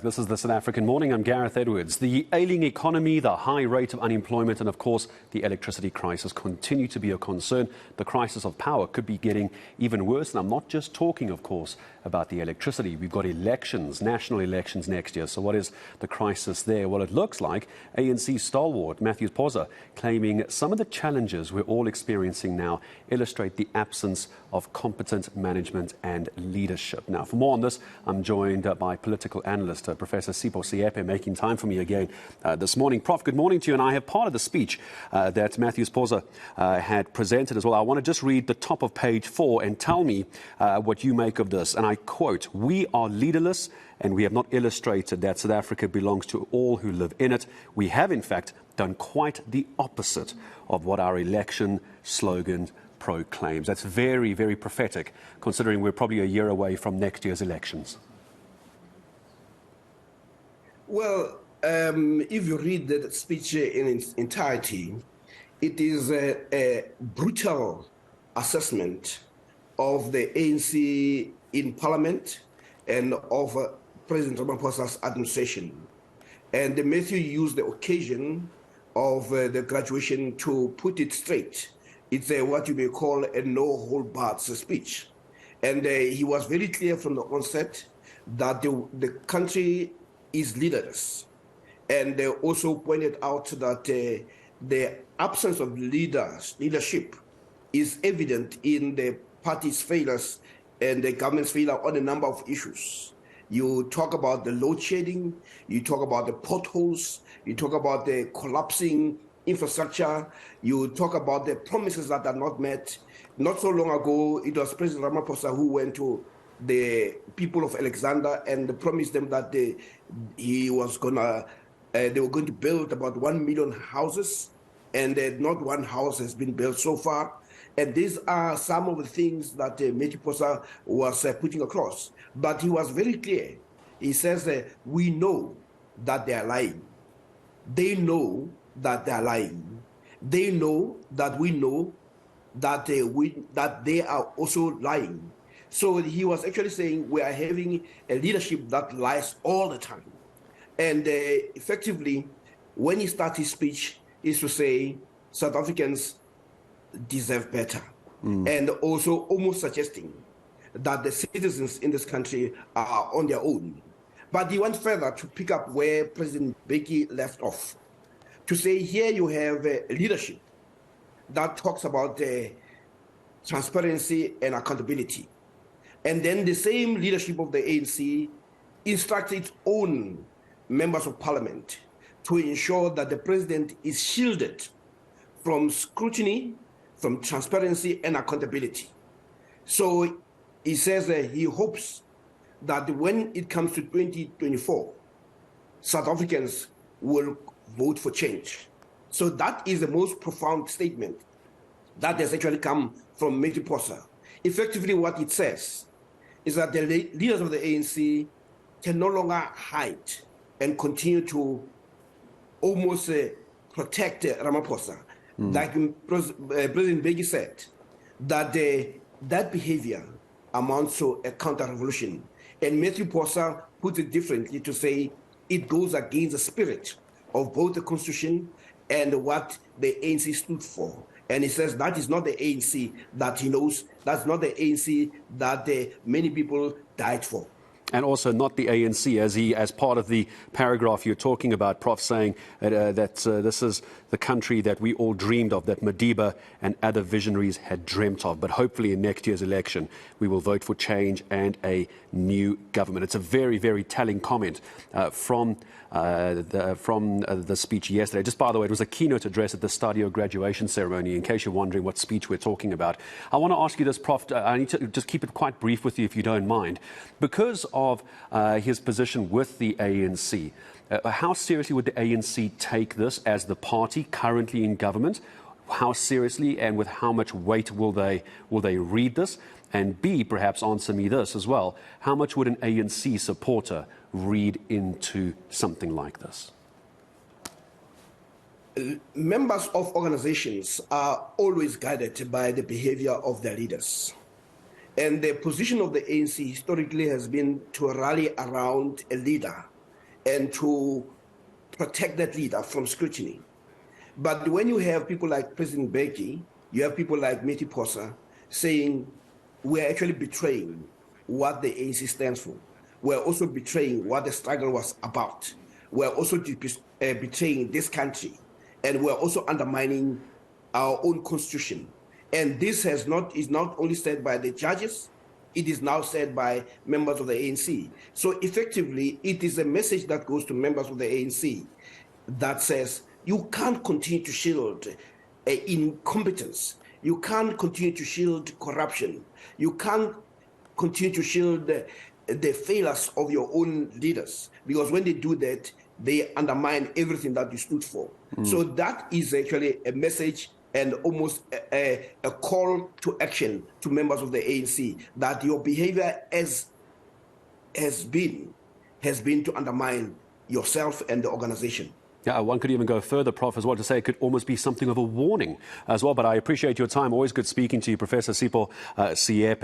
This is the South African Morning. I'm Gareth Edwards. The ailing economy, the high rate of unemployment and, of course, the electricity crisis continue to be a concern. The crisis of power could be getting even worse. And I'm not just talking, of course, about the electricity. We've got elections, national elections next year. So what is the crisis there? Well, it looks like ANC stalwart Matthew Posa claiming some of the challenges we're all experiencing now illustrate the absence of competent management and leadership. Now, for more on this, I'm joined by political analyst Professor Seepe making time for me again this morning. Prof, good morning to you. And I have part of the speech that Matthew Posa had presented as well. I want to just read the top of page 4 and tell me what you make of this. And I quote, "We are leaderless and we have not illustrated that South Africa belongs to all who live in it. We have, in fact, done quite the opposite of what our election slogan proclaims." That's very, very prophetic, considering we're probably a year away from next year's elections. Well, if you read the speech in its entirety, it is a brutal assessment of the ANC in Parliament and of President Ramaphosa's administration. And Matthew used the occasion of the graduation to put it straight. It's what you may call a no-hold-barred speech. And he was very clear from the onset that the country is leaderless. And they also pointed out that the absence of leadership is evident in the party's failures and the government's failure on a number of issues. You talk about the load shedding, you talk about the potholes, you talk about the collapsing infrastructure, you talk about the promises that are not met. Not so long ago, it was President Ramaphosa who went to the people of Alexander and promised them that they were going to build about 1 million houses, and not one house has been built so far. And these are some of the things that Matthew Posa was putting across. But he was very clear. He says, we know that they are lying. They know that they are lying. They know that we know that they are also lying. So he was actually saying we are having a leadership that lies all the time. And effectively, when he starts his speech, is to say South Africans deserve better. And also almost suggesting that the citizens in this country are on their own. But he went further to pick up where President Mbeki left off, to say here you have leadership that talks about transparency and accountability. And then the same leadership of the ANC instructs its own members of parliament to ensure that the president is shielded from scrutiny, from transparency and accountability. So he says that he hopes that when it comes to 2024, South Africans will vote for change. So that is the most profound statement that has actually come from Matthew Posa. Effectively, what it says is that the leaders of the ANC can no longer hide and continue to almost protect Ramaphosa. Like President Mbeki said, that that behavior amounts to a counter-revolution. And Matthew Posa puts it differently to say it goes against the spirit of both the Constitution and what the ANC stood for. And he says that is not the ANC that he knows, that's not the ANC that many people died for. And also not the ANC, as part of the paragraph you're talking about, Prof, saying that this is the country that we all dreamed of, that Madiba and other visionaries had dreamt of. But hopefully in next year's election, we will vote for change and a new government. It's a very, very telling comment from the speech yesterday. Just by the way, it was a keynote address at the Stadio graduation ceremony, in case you're wondering what speech we're talking about. I want to ask you this, Prof. I need to just keep it quite brief with you, if you don't mind. Because of his position with the ANC, how seriously would the ANC take this as the party currently in government? How seriously and with how much weight will they read this? And B, perhaps answer me this as well. How much would an ANC supporter read into something like this? Members of organizations are always guided by the behavior of their leaders. And the position of the ANC historically has been to rally around a leader and to protect that leader from scrutiny. But when you have people like President Beki, you have people like Meti Posa saying, we're actually betraying what the ANC stands for. We're also betraying what the struggle was about. We're also betraying this country. And we're also undermining our own constitution. And this is not only said by the judges, it is now said by members of the ANC. So effectively, it is a message that goes to members of the ANC that says, you can't continue to shield incompetence. You can't continue to shield corruption. You can't continue to shield the failures of your own leaders, because when they do that, they undermine everything that you stood for. So that is actually a message and almost a call to action to members of the ANC, that your behavior has been to undermine yourself and the organization. Yeah, one could even go further, Prof, as well, to say it could almost be something of a warning as well. But I appreciate your time. Always good speaking to you, Professor Sipho Seepe.